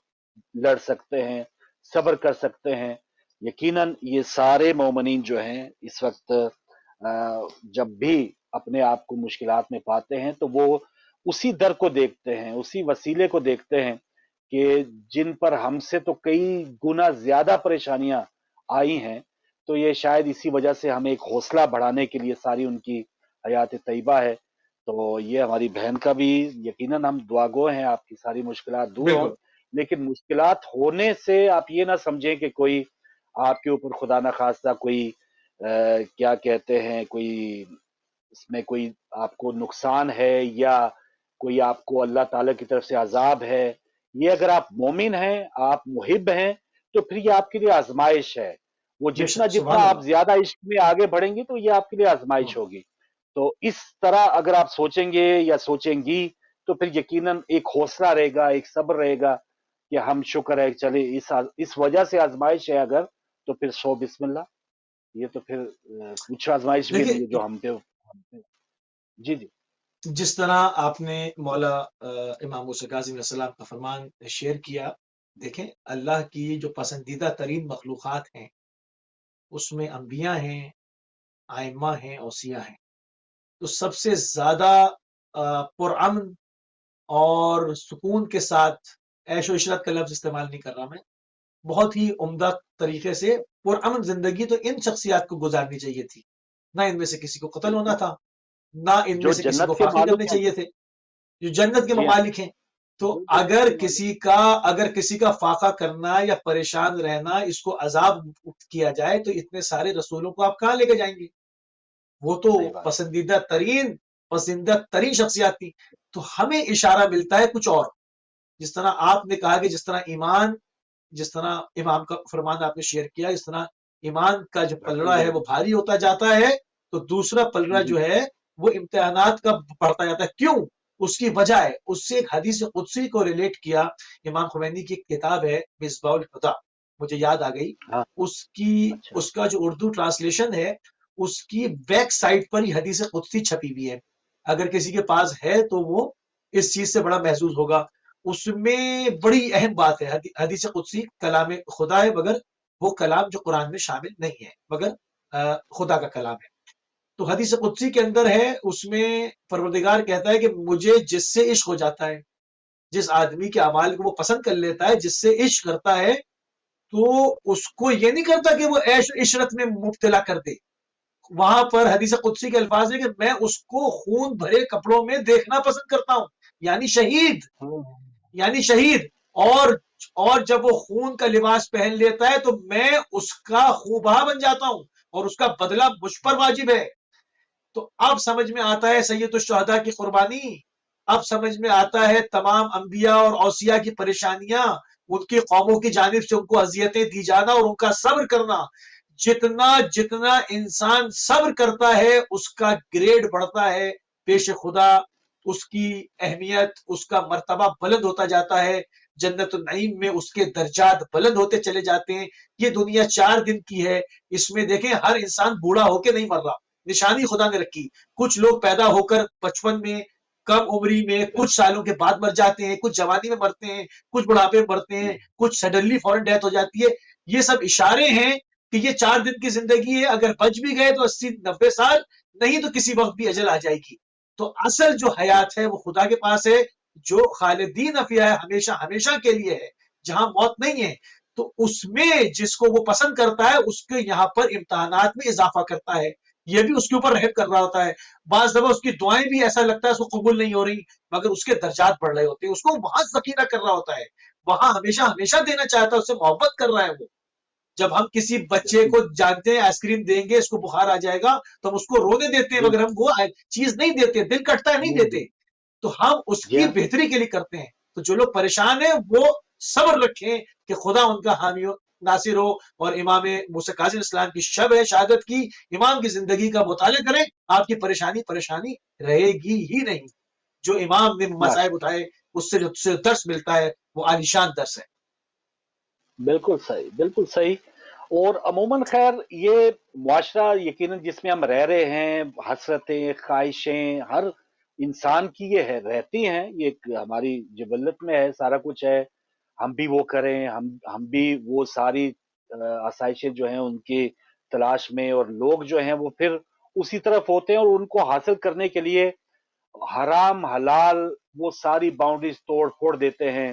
لڑ سکتے ہیں، صبر کر سکتے ہیں۔ یقیناً یہ سارے مومنین جو ہیں اس وقت جب بھی اپنے آپ کو مشکلات میں پاتے ہیں تو وہ اسی در کو دیکھتے ہیں، اسی وسیلے کو دیکھتے ہیں کہ جن پر ہم سے تو کئی گنا زیادہ پریشانیاں آئی ہیں، تو یہ شاید اسی وجہ سے ہمیں ایک حوصلہ بڑھانے کے لیے ساری ان کی حیات طیبہ ہے۔ تو یہ ہماری بہن کا بھی یقیناً ہم دعا گو ہیں آپ کی ساری مشکلات دور ہوں، لیکن مشکلات ہونے سے آپ یہ نہ سمجھیں کہ کوئی آپ کے اوپر خدا نہ خواستہ کوئی کیا کہتے ہیں، کوئی اس میں کوئی آپ کو نقصان ہے، یا کوئی آپ کو اللہ تعالیٰ کی طرف سے عذاب ہے۔ یہ اگر آپ مومن ہیں، آپ محب ہیں، تو پھر یہ آپ کے لیے آزمائش ہے۔ وہ جتنا آپ زیادہ عشق میں آگے بڑھیں گے تو یہ آپ کے لیے آزمائش ہوگی۔ تو اس طرح اگر آپ سوچیں گے یا سوچیں گی تو پھر یقیناً ایک حوصلہ رہے گا، ایک صبر رہے گا کہ ہم شکر ہے چلے اس وجہ سے آزمائش ہے اگر، تو پھر سو بسم اللہ۔ یہ تو پھر کچھ آزمائش بھی نہیں ہے جو ہم پہ۔ جی جی، جس طرح آپ نے مولا امام موسیٰ کاظم علیہ السلام کا فرمان شیئر کیا، دیکھیں اللہ کی جو پسندیدہ ترین مخلوقات ہیں اس میں انبیاء ہیں، ائمہ ہیں، اوصیاء ہیں۔ تو سب سے زیادہ پرامن اور سکون کے ساتھ، عیش و عشرت کا لفظ استعمال نہیں کر رہا میں، بہت ہی عمدہ طریقے سے پرامن زندگی تو ان شخصیات کو گزارنی چاہیے تھی، نہ ان میں سے کسی کو قتل ہونا تھا، نہ ان میں سے کسی کو فاقے کرنے چاہیے تھے، جو جنت کے ممالک ہیں۔ تو اگر کسی کا فاقہ کرنا یا پریشان رہنا اس کو عذاب کیا جائے تو اتنے سارے رسولوں کو آپ کہاں لے کے جائیں گے؟ وہ تو پسندیدہ ترین شخصیات تھی۔ تو ہمیں اشارہ ملتا ہے کچھ اور، جس طرح آپ نے کہا کہ جس طرح امام کا فرمان آپ نے شیئر کیا، اس طرح ایمان کا جو پلڑا ہے وہ بھاری ہوتا جاتا ہے، تو دوسرا پلڑا جو ہے وہ امتحانات کا بڑھتا جاتا ہے۔ کیوں؟ اس کی وجہ ہے، اس سے ایک حدیث قدسی کو ریلیٹ کیا۔ امام خمینی کی ایک کتاب ہے مصباح الہدی، مجھے یاد آ گئی، اس کا جو اردو ٹرانسلیشن ہے، اس کی بیک سائڈ پر ہی حدیث قدسی چھپی ہوئی ہے۔ اگر کسی کے پاس ہے تو وہ اس چیز سے بڑا محظوظ ہوگا۔ اس میں بڑی اہم بات ہے، حدیث قدسی کلام خدا ہے، مگر وہ کلام جو قرآن میں شامل نہیں ہے، مگر خدا کا کلام ہے۔ تو حدیث قدسی کے اندر ہے، اس میں پروردگار کہتا ہے کہ مجھے جس سے عشق ہو جاتا ہے، جس آدمی کے اعمال کو وہ پسند کر لیتا ہے، جس سے عشق کرتا ہے، تو اس کو یہ نہیں کرتا کہ وہ عیش و عشرت میں مبتلا کر دے۔ وہاں پر حدیث قدسی کے الفاظ ہے کہ میں اس کو خون بھرے کپڑوں میں دیکھنا پسند کرتا ہوں، یعنی شہید، اور جب وہ خون کا لباس پہن لیتا ہے تو میں اس کا خوبہ بن جاتا ہوں اور اس کا بدلہ مجھ پر واجب ہے۔ تو اب سمجھ میں آتا ہے سید الشہداء کی قربانی، اب سمجھ میں آتا ہے تمام انبیاء اور اوصیاء کی پریشانیاں، ان کی قوموں کی جانب سے ان کو اذیتیں دی جانا اور ان کا صبر کرنا۔ جتنا انسان صبر کرتا ہے اس کا گریڈ بڑھتا ہے پیش خدا، اس کی اہمیت، اس کا مرتبہ بلند ہوتا جاتا ہے، جنت النعیم میں اس کے درجات بلند ہوتے چلے جاتے ہیں۔ یہ دنیا 4 دن کی ہے، اس میں دیکھیں ہر انسان بوڑھا ہو کے نہیں مر رہا، نشانی خدا نے رکھی۔ کچھ لوگ پیدا ہو کر 55 میں کم عمری میں کچھ سالوں کے بعد مر جاتے ہیں، کچھ جوانی میں مرتے ہیں، کچھ بڑھاپے میں مرتے ہیں، کچھ سڈنلی فوراً ڈیتھ ہو جاتی ہے. یہ سب اشارے ہیں کہ یہ 4 دن کی زندگی ہے، اگر بچ بھی گئے تو 80-90 سال، نہیں تو کسی وقت بھی اجل آ جائے گی. تو اصل جو حیات ہے وہ خدا کے پاس ہے، جو خالدین فیہا ہے، ہمیشہ ہمیشہ کے لیے ہے، جہاں موت نہیں ہے. تو اس میں جس کو وہ پسند کرتا ہے اس کے یہاں پر امتحانات میں اضافہ کرتا ہے، یہ بھی اس کے اوپر رحم کر رہا ہوتا ہے. بعض دفعہ اس کی دعائیں بھی ایسا لگتا ہے اس کو قبول نہیں ہو رہی، مگر اس کے درجات بڑھ رہے ہوتے ہیں، اس کو وہاں ذخیرہ کر رہا ہوتا ہے، وہاں ہمیشہ ہمیشہ دینا چاہتا ہے، اس سے محبت کر رہا ہے وہ. جب ہم کسی بچے کو جانتے ہیں آئس کریم دیں گے اس کو بخار آ جائے گا تو ہم اس کو رونے دیتے ہیں، مگر ہم وہ چیز نہیں دیتے، دل کٹتا ہے نہیں دیتے. تو ہم اس کی بہتری کے لیے کرتے ہیں. تو جو لوگ پریشان ہیں وہ صبر رکھیں کہ خدا ان کا حامی ناصر ہو. اور امام موسیٰ کاظم اسلام کی شب ہے شہادت کی، امام کی زندگی کا مطالعہ کریں، آپ کی پریشانی رہے گی ہی نہیں. جو امام نے مصائب اٹھائے اس سے درس ملتا ہے، وہ عالیشان درس ہے. بالکل صحیح، بالکل صحیح. اور عموماً خیر یہ معاشرہ یقیناً جس میں ہم رہ رہے ہیں، حسرتیں، خواہشیں ہر انسان کی یہ رہتی ہیں، یہ ایک ہماری جبلت میں ہے، سارا کچھ ہے. ہم بھی وہ کریں، ہم بھی وہ ساری آسائشیں جو ہیں ان کی تلاش میں، اور لوگ جو ہیں وہ پھر اسی طرف ہوتے ہیں اور ان کو حاصل کرنے کے لیے حرام حلال وہ ساری باؤنڈریز توڑ پھوڑ دیتے ہیں.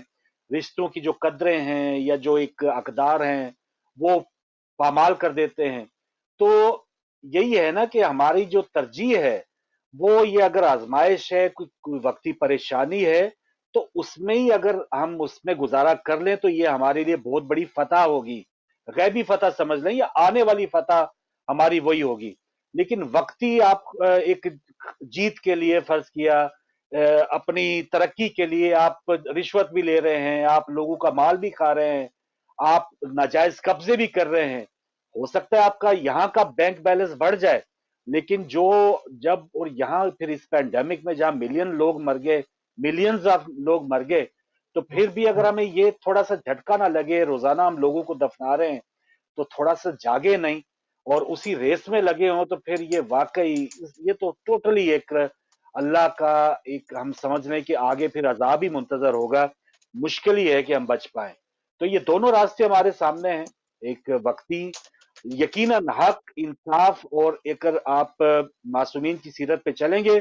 رشتوں کی جو قدریں ہیں یا جو ایک اقدار ہیں وہ پامال کر دیتے ہیں. تو یہی ہے نا کہ ہماری جو ترجیح ہے وہ یہ اگر آزمائش ہے، کوئی وقتی پریشانی ہے، تو اس میں ہی اگر ہم اس میں گزارا کر لیں تو یہ ہمارے لیے بہت بڑی فتح ہوگی. غیبی فتح سمجھ لیں یا آنے والی فتح ہماری وہی ہوگی. لیکن وقتی آپ ایک جیت کے لیے فرض کیا، اپنی ترقی کے لیے آپ رشوت بھی لے رہے ہیں، آپ لوگوں کا مال بھی کھا رہے ہیں، آپ ناجائز قبضے بھی کر رہے ہیں. ہو سکتا ہے آپ کا یہاں کا بینک بیلنس بڑھ جائے، لیکن جب اور یہاں پھر اس پینڈیمک میں جہاں ملینز آف لوگ مر گئے، تو پھر بھی اگر ہمیں یہ تھوڑا سا جھٹکا نہ لگے، روزانہ ہم لوگوں کو دفنا رہے ہیں تو تھوڑا سا جاگے نہیں اور اسی ریس میں لگے ہوں، تو پھر یہ واقعی یہ تو ٹوٹلی ایک اللہ کا ایک ہم سمجھ لیں کہ آگے پھر عذاب ہی منتظر ہوگا. مشکل ہی ہے کہ ہم بچ پائیں. تو یہ دونوں راستے ہمارے سامنے ہیں، ایک وقتی یقیناً حق، انصاف، اور اگر آپ معصومین کی سیرت پہ چلیں گے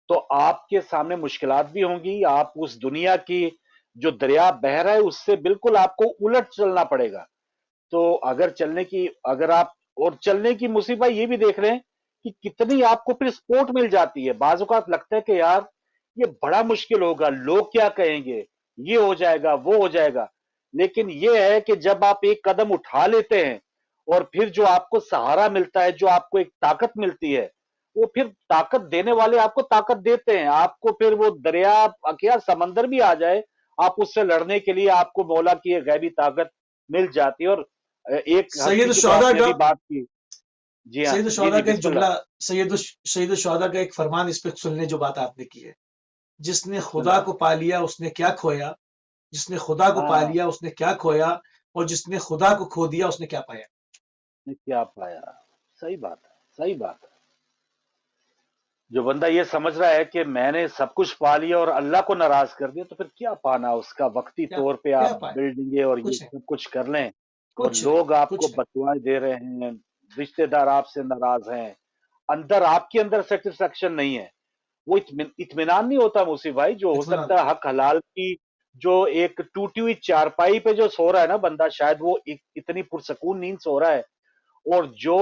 تو آپ کے سامنے مشکلات بھی ہوں گی. آپ اس دنیا کی جو دریا بہ رہا ہے اس سے بالکل آپ کو الٹ چلنا پڑے گا. تو اگر آپ اور چلنے کی مصیبت یہ بھی دیکھ رہے ہیں کہ کتنی آپ کو پھر سپورٹ مل جاتی ہے. بعض اوقات لگتا ہے کہ یار یہ بڑا مشکل ہوگا، لوگ کیا کہیں گے، یہ ہو جائے گا وہ ہو جائے گا. لیکن یہ ہے کہ جب آپ ایک قدم اٹھا لیتے ہیں اور پھر جو آپ کو سہارا ملتا ہے، جو آپ کو ایک طاقت ملتی ہے، وہ پھر طاقت دینے والے آپ کو طاقت دیتے ہیں. آپ کو پھر وہ دریا کیا سمندر بھی آ جائے، آپ اس سے لڑنے کے لیے آپ کو مولا کی ایک غیبی طاقت مل جاتی ہے. اور ایک سید ہستی کی تو الشہداء آپ نے کا ابھی بات کی. جی ہاں، سید جی الشہداء جی کا ایک بسم جملہ، اللہ. سید الشہداء کا ایک فرمان اس پہ سننے جو بات آپ نے کی ہے، جس نے بسم خدا اللہ. کو پا لیا اس نے کیا کھویا، جس نے خدا کو پا ہاں، لیا اس نے کیا کھویا، اور جس نے خدا کو کھو دیا اس نے کیا پایا. نے کیا پایا. صحیح بات ہے، صحیح بات ہے. جو بندہ یہ سمجھ رہا ہے کہ میں نے سب کچھ پا لیا اور اللہ کو ناراض کر دیا، تو پھر کیا پانا اس کا. وقتی کیا طور پہ کیا آپ پایا؟ بلڈنگیں اور یہ کچھ نہیں، سب کچھ کر لیں اور کچھ نہیں، لوگ آپ کو کچھ نہیں. بددعائیں دے رہے ہیں، رشتہ دار آپ سے ناراض ہیں، آپ کے اندر سیٹسفیکشن نہیں ہے، وہ اطمینان نہیں ہوتا موسی بھائی. جو ہو اطمینان سکتا ہے حق حلال کی جو ایک ٹوٹی ہوئی چارپائی پہ جو سو رہا ہے نا بندہ، شاید وہ اتنی پرسکون نیند سو رہا ہے، اور جو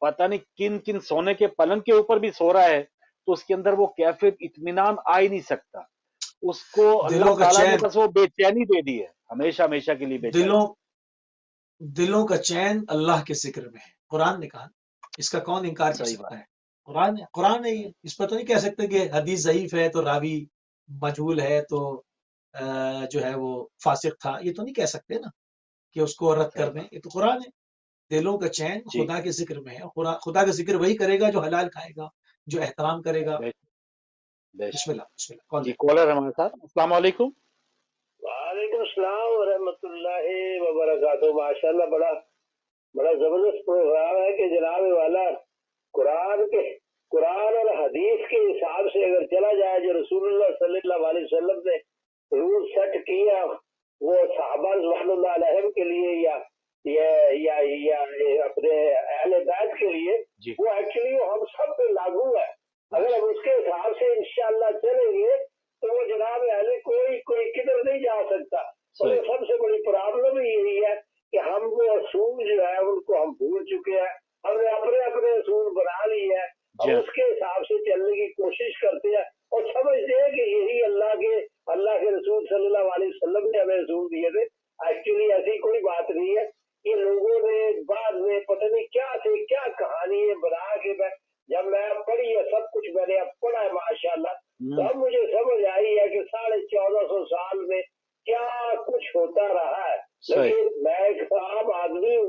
پتہ نہیں کن کن سونے کے پلنگ کے اوپر بھی سو رہا ہے، تو اس کے اندر وہ کیفیت اطمینان آ ہی نہیں سکتا. اس کو اللہ دلوں کا تعالیٰ نے چین، بس وہ بے چینی دے دی ہے، ہمیشہ ہمیشہ کے لیے بے چینی. دلوں کا چین اللہ کے ذکر میں ہے. قرآن نے کہا، اس کا کون انکار کر صحیح بات. سکتا ہے؟ قرآن ہے یہ. اس پر تو نہیں کہہ سکتے کہ حدیث ضعیف ہے تو راوی مجہول ہے تو جو ہے وہ فاسق تھا، یہ تو نہیں کہہ سکتے نا کہ اس کو رد صحیح کر دیں. بات. یہ تو قرآن ہے. دلوں کا چین جی، خدا کے ذکر میں ہے. خدا کا ذکر وہی کرے گا جو حلال کھائے گا، جو احترام کرے گا. بے بے بسم شک. اللہ، بسم اللہ. کون جی ہے؟ کالر ہمارے ساتھ. السلام علیکم. وعلیکم السلام ورحمۃ اللہ وبرکاتہ. ماشاء اللہ، بڑا بڑا زبردست پروگرام ہے کہ جناب والا قرآن اور حدیث کے حساب हिसाब से अगर चला जाए जो रसूलुल्लाह सल्लल्लाहु अलैहि वसल्लम ने रूल सेट किया वो सहाबा रज़ियल्लाहु अलैहिम के लिए या अपने अहले बैत के लिए, वो एक्चुअली हम सब पे लागू है। अगर हम उसके हिसाब से इंशाअल्लाह चलेंगे तो वो जनाब अहले कोई किधर नहीं जा सकता। और सबसे बड़ी प्रॉब्लम यही है कि हम वो असूल जो है उनको हम भूल चुके हैं, हमने अपने अपने असूल बना लिए हैं और उसके हिसाब से चलने की कोशिश करते हैं और समझते हैं कि यही अल्लाह के रसूल सल्लल्लाहु अलैहि वसल्लम ने हमें असूल दिए थे। एक्चुअली ऐसी कोई बात नहीं है। ये लोगों ने बाद में पता नहीं क्या कहानी बना के, जब मैं पढ़ी है सब कुछ मैंने अब पढ़ा है माशाल्लाह, तब मुझे समझ आई है कि 1450 साल में क्या कुछ होता रहा है। लेकिन मैं एक आम आदमी हूँ,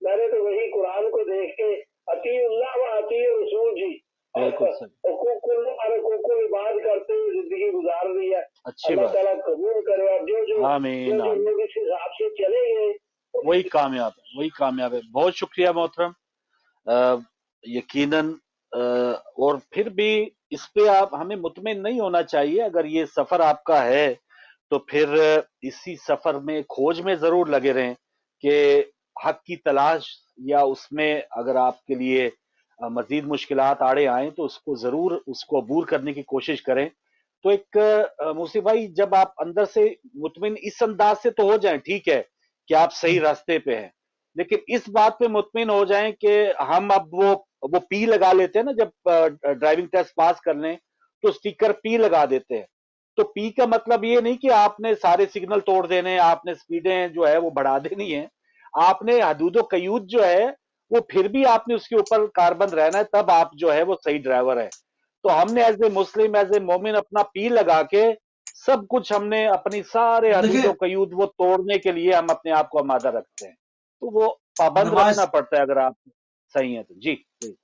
मैंने तो वही कुरान को देख के अतीउल्लाह व अतीउर रसूल जी को इबाद करते हुए जिंदगी गुजार रही है। अल्लाह ताला कबूल करे और जो लोग इस हिसाब से चलेंगे वही कामयाब है। बहुत शुक्रिया मोहतरम। यकीनन और फिर भी इस पे आप हमें मुतमिन नहीं होना चाहिए। अगर ये सफर आपका है तो फिर इसी सफर में खोज में जरूर लगे रहें कि हक की तलाश, या उसमें अगर आपके लिए मजीद मुश्किलात आड़े आए तो उसको अबूर करने की कोशिश करें। तो एक मूसी भाई, जब आप अंदर से मुतमिन इस अंदाज से तो हो जाएं, ठीक है कि आप सही रास्ते पे हैं, लेकिन इस बात पे मुतमिन हो जाएं कि हम अब वो पी लगा लेते हैं ना, जब ड्राइविंग टेस्ट पास कर लें तो स्टिकर पी लगा देते हैं। तो पी का मतलब ये नहीं कि आपने सारे सिग्नल तोड़ देने, आपने स्पीडें जो है वो बढ़ा देनी है, आपने हदूदो कयूद जो है वो फिर भी आपने उसके ऊपर कारबंद रहना है, तब आप जो है वो सही ड्राइवर है। तो हमने as a Muslim, as a मोमिन अपना पी लगा के सब कुछ हमने अपनी सारे हदूदो कयूद वो तोड़ने के लिए हम अपने आप को आमादा रखते हैं। तो वो पाबंद रखना पड़ता है अगर आप सही है तो। जी प्लीज।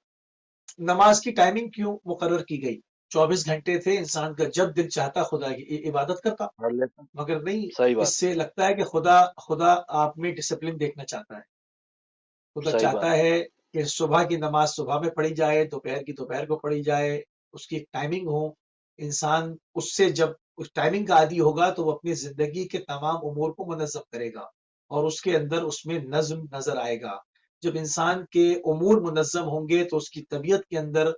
नमाज की टाइमिंग क्यों मुकर्रर की गई? 24 घंटे थे, इंसान का जब दिल चाहता खुदा की इबादत करता, मगर नहीं, इससे लगता है कि खुदा आप में डिसिप्लिन देखना चाहता है। खुदा चाहता है कि सुबह की नमाज सुबह में पढ़ी जाए, दोपहर की दोपहर को पढ़ी जाए, उसकी एक टाइमिंग हो। इंसान उससे जब उस टाइमिंग का आदी होगा तो वो अपनी जिंदगी के तमाम उमूर को मुनज़्ज़म करेगा और उसके अंदर उसमें नज़्म नजर आएगा। जब इंसान के उमूर मुनज़्ज़म होंगे तो उसकी तबीयत के अंदर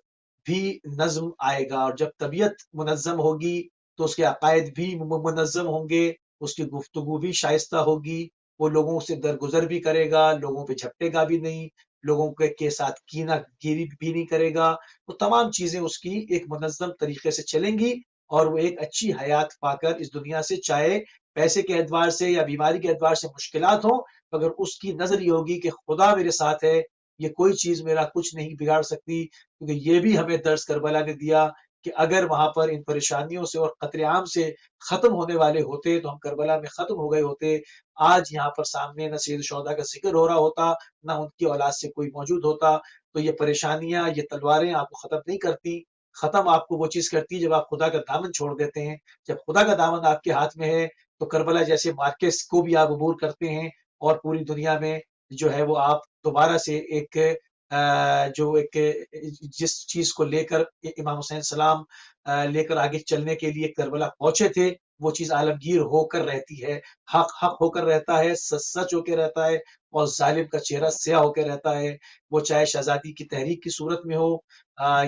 भी नज़्म आएगा, और जब तबीयत मुनज़्ज़म होगी तो उसके अकायद भी मुनज़्ज़म होंगे, उसकी गुफ्तगू भी शाइस्ता होगी, वो लोगों से दरगुजर भी करेगा, लोगों पे झपटेगा भी नहीं, लोगों के साथ कीना गिरी भी नहीं करेगा। तो तमाम चीजें उसकी एक मुनज़्ज़म तरीके से चलेंगी और वो एक अच्छी हयात पाकर इस दुनिया से, चाहे पैसे के एतबार से या बीमारी के एतबार से मुश्किलात हो, मगर उसकी नजर ये होगी कि खुदा मेरे साथ है, ये कोई चीज मेरा कुछ नहीं बिगाड़ सकती। क्योंकि ये भी हमें दर्स करबला ने दिया कि अगर वहां पर इन परेशानियों से और कत्ले आम से खत्म होने वाले होते तो हम करबला में खत्म हो गए होते। आज यहाँ पर सामने न सैयद शोहदा का जिक्र हो रहा होता, ना उनकी औलाद से कोई मौजूद होता। तो ये परेशानियां, ये तलवारें आपको खत्म नहीं करती। खत्म आपको वो चीज करती है जब आप खुदा का दामन छोड़ देते हैं। जब खुदा का दामन आपके हाथ में है तो करबला जैसे मार्केस को भी आप अबूर करते हैं और पूरी दुनिया में जो है वो आप दोबारा से एक जिस चीज को लेकर इमाम हुसैन सलाम लेकर आगे चलने के लिए करबला पहुंचे थे, वो चीज आलमगीर होकर रहती है। हक होकर रहता है, सच होकर रहता है और जालिम का चेहरा स्याह होकर रहता है। वो चाहे शहजादी की तहरीक की सूरत में हो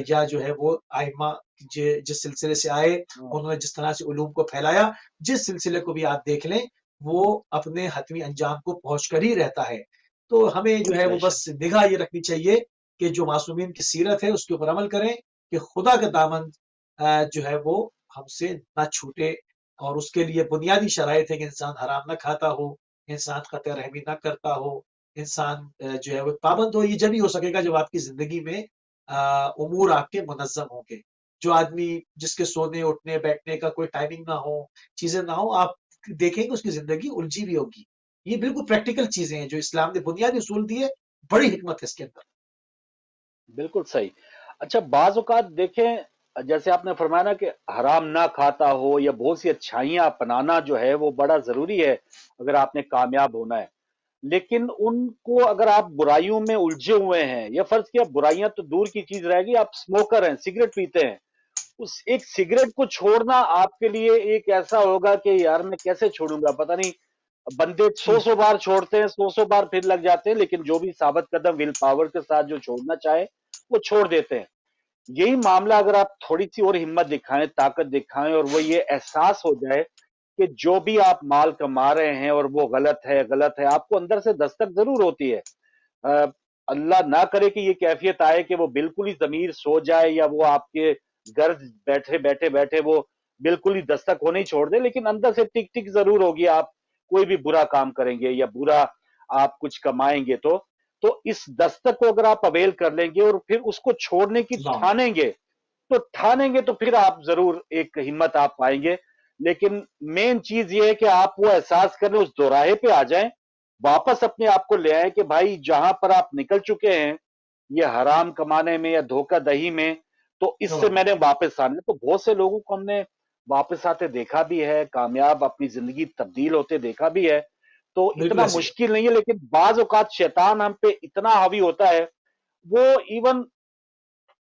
या जो है वो आइमा जिस सिलसिले से आए, उन्होंने जिस तरह से उलूम को फैलाया, जिस सिलसिले को भी आप देख लें, वो अपने हतमी अंजाम को पहुंचकर ही रहता है। तो हमें जो है वो बस निगाह ये रखनी चाहिए कि जो मासूमीन की सीरत है उसके ऊपर अमल करें कि खुदा का दामन जो है वो हमसे ना छूटे। और उसके लिए बुनियादी शराइत है कि इंसान हराम ना खाता हो, इंसान खतरा रहमी ना करता हो, इंसान जो है वो पाबंद हो। ये जब ही हो सकेगा जब आपकी जिंदगी में उमूर आपके मुनज़्ज़म होंगे। जो आदमी जिसके सोने उठने बैठने का कोई टाइमिंग ना हो, चीजें ना हो, आप देखेंगे उसकी जिंदगी उलझी भी होगी। ये बिल्कुल प्रैक्टिकल चीजें हैं जो इस्लाम ने बुनियादी उसूल दिए, बड़ी हिकमत है इसके अंदर। बिल्कुल सही। अच्छा, बाज़ औक़ात देखें, जैसे आपने फरमाया ना कि हराम ना खाता हो या बहुत सी अच्छाइयाँ अपनाना जो है वो बड़ा ज़रूरी है अगर आपने कामयाब होना है। लेकिन उनको अगर आप बुराइयों में उलझे हुए हैं, या फ़र्ज़ किया बुराइयाँ तो दूर की चीज़ रहेगी, आप स्मोकर हैं, सिगरेट पीते हैं, ایک سگریٹ کو چھوڑنا آپ کے لیے ایک ایسا ہوگا کہ یار میں کیسے چھوڑوں گا، پتہ نہیں، بندے جی 100 بار چھوڑتے ہیں، 100 بار پھر لگ جاتے ہیں، لیکن جو بھی ثابت قدم ول پاور کے ساتھ جو چھوڑنا چاہے وہ چھوڑ دیتے ہیں۔ یہی معاملہ اگر آپ تھوڑی سی اور ہمت دکھائیں، طاقت دکھائیں، اور وہ یہ احساس ہو جائے کہ جو بھی آپ مال کما رہے ہیں اور وہ غلط ہے، غلط ہے، آپ کو اندر سے دستک ضرور ہوتی ہے۔ اللہ نہ کرے کہ یہ کیفیت آئے کہ وہ بالکل ہی ضمیر سو جائے، یا وہ آپ کے گھر بیٹھے وہ بالکل ہی دستک ہونے ہی چھوڑ دے، لیکن اندر سے ٹک ٹک ضرور ہوگی۔ آپ کوئی بھی برا کام کریں گے یا برا آپ کچھ کمائیں گے تو اس دستک کو اگر آپ اویل کر لیں گے اور پھر اس کو چھوڑنے کی ٹھانیں گے تو پھر آپ ضرور ایک ہمت آپ پائیں گے۔ لیکن مین چیز یہ ہے کہ آپ وہ احساس کریں، اس دوراہے پہ آ جائیں، واپس اپنے آپ کو لے آئیں کہ بھائی جہاں پر آپ نکل چکے ہیں یہ حرام کمانے میں یا دھوکہ دہی میں، تو اس سے میں نے واپس آنے۔ تو بہت سے لوگوں کو ہم نے واپس آتے دیکھا بھی ہے، کامیاب اپنی زندگی تبدیل ہوتے دیکھا بھی ہے۔ تو بالکل اتنا ایسے ہی ہے۔ مشکل نہیں ہے، لیکن بعض اوقات شیطان ہم پہ اتنا حاوی ہوتا ہے، وہ ایون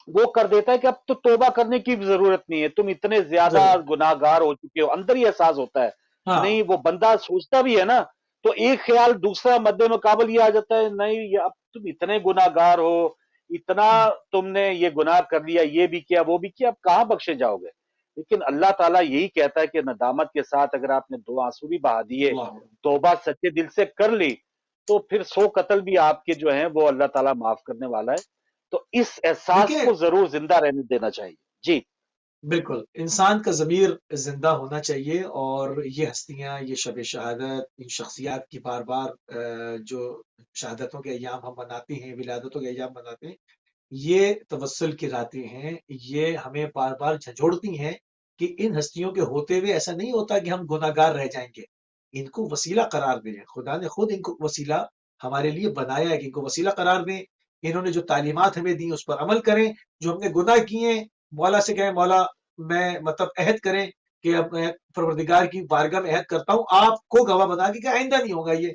وہ کر دیتا ہے کہ اب تو توبہ کرنے کی بھی ضرورت نہیں ہے، تم اتنے زیادہ ضرور، گناہ گار ہو چکے ہو، اندر ہی احساس ہوتا ہے۔ ہاں، نہیں، وہ بندہ سوچتا بھی ہے نا، تو ایک خیال دوسرا مد مقابل یہ آ جاتا ہے، نہیں یہ اب تم اتنے گناہ گار ہو، اتنا تم نے یہ گناہ کر لیا، یہ بھی کیا وہ بھی کیا، اب کہاں بخشے جاؤ گے؟ لیکن اللہ تعالیٰ یہی کہتا ہے کہ ندامت کے ساتھ اگر آپ نے 2 آنسو بھی بہا دیے، اللہ توبہ سچے دل سے کر لی، تو پھر 100 قتل بھی آپ کے جو ہیں وہ اللہ تعالیٰ معاف کرنے والا ہے۔ تو اس احساس دیکھیں، کو ضرور زندہ رہنے دینا چاہیے۔ جی بالکل انسان کا ضمیر زندہ ہونا چاہیے، اور یہ ہستیاں، یہ شب شہادت، ان شخصیات کی بار بار جو شہادتوں کے ایام ہم مناتے ہیں، ولادتوں کے ایام مناتے ہیں، یہ توسل کی راتیں ہیں، یہ ہمیں بار بار جھنجھوڑتی ہیں کہ ان ہستیوں کے ہوتے ہوئے ایسا نہیں ہوتا کہ ہم گناہ گار رہ جائیں گے۔ ان کو وسیلہ قرار دیں، خدا نے خود ان کو وسیلہ ہمارے لیے بنایا ہے کہ ان کو وسیلہ قرار دیں، انہوں نے جو تعلیمات ہمیں دی اس پر عمل کریں، جو ہم نے گناہ کیے ہیں مولا سے کہیں مولا میں مطلب عہد کریں کہ اب میں پروردگار کی بارگاہ میں عہد کرتا ہوں آپ کو گواہ بنا کے کہ آئندہ نہیں ہوگا یہ۔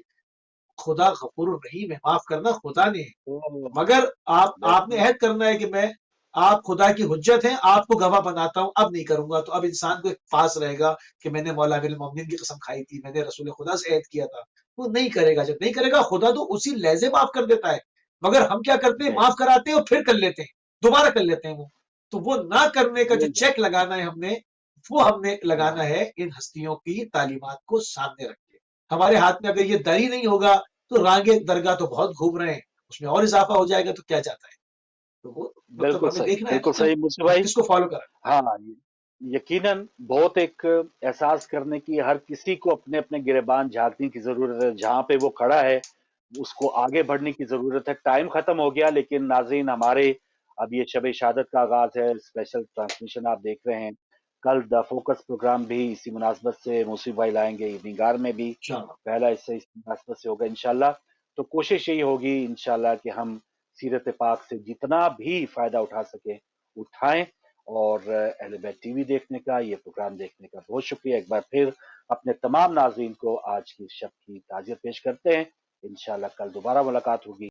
خدا غفور الرحیم ہے، معاف کرنا خدا نے ہے، مگر آپ نے عہد کرنا ہے کہ میں، آپ خدا کی حجت ہیں، آپ کو گواہ بناتا ہوں، اب نہیں کروں گا۔ تو اب انسان کو ایک پاس رہے گا کہ میں نے مولا امیر المومنین کی قسم کھائی تھی، میں نے رسول خدا سے عہد کیا تھا، وہ نہیں کرے گا۔ جب نہیں کرے گا خدا تو اسی لہجے معاف کر دیتا ہے، مگر ہم کیا کرتے ہیں، معاف کراتے ہیں اور پھر کر لیتے ہیں، دوبارہ کر لیتے ہیں وہ۔ تو وہ نہ کرنے کا جو چیک لگانا ہے ہم نے لگانا ہے ان ہستیوں کی تعلیمات کو سامنے رکھ کے۔ ہمارے ہاتھ میں اگر یہ دری نہیں ہوگا تو رانگے درگاہ تو بہت گھوم رہے ہیں، اس میں اور اضافہ ہو جائے گا تو کیا جاتا ہے؟ تو وہ مطلب ہمیں دیکھنا ہے بالکل نا صحیح مجھے ہم بھائی۔ کس کو فالو کریں۔ ہاں یقیناً بہت ایک احساس کرنے کی ہر کسی کو اپنے اپنے گریبان جھانکنے کی ضرورت ہے، جہاں پہ وہ کھڑا ہے اس کو آگے بڑھنے کی ضرورت ہے۔ ٹائم ختم ہو گیا، لیکن ناظرین ہمارے اب یہ شب شہادت کا آغاز ہے، اسپیشل ٹرانسمیشن آپ دیکھ رہے ہیں۔ کل دا فوکس پروگرام بھی اسی مناسبت سے موسیف بھائی لائیں گے، ایوننگ آر میں بھی انشاءاللہ پہلا حصہ اس مناسبت سے ہوگا انشاءاللہ۔ تو کوشش یہی ہوگی انشاءاللہ کہ ہم سیرت پاک سے جتنا بھی فائدہ اٹھا سکیں اٹھائیں، اور اہل بیت ٹی وی دیکھنے کا، یہ پروگرام دیکھنے کا بہت شکریہ ایک بار پھر۔ اپنے تمام ناظرین کو آج کی شب کی تعزیت پیش کرتے ہیں، انشاءاللہ کل دوبارہ ملاقات ہوگی۔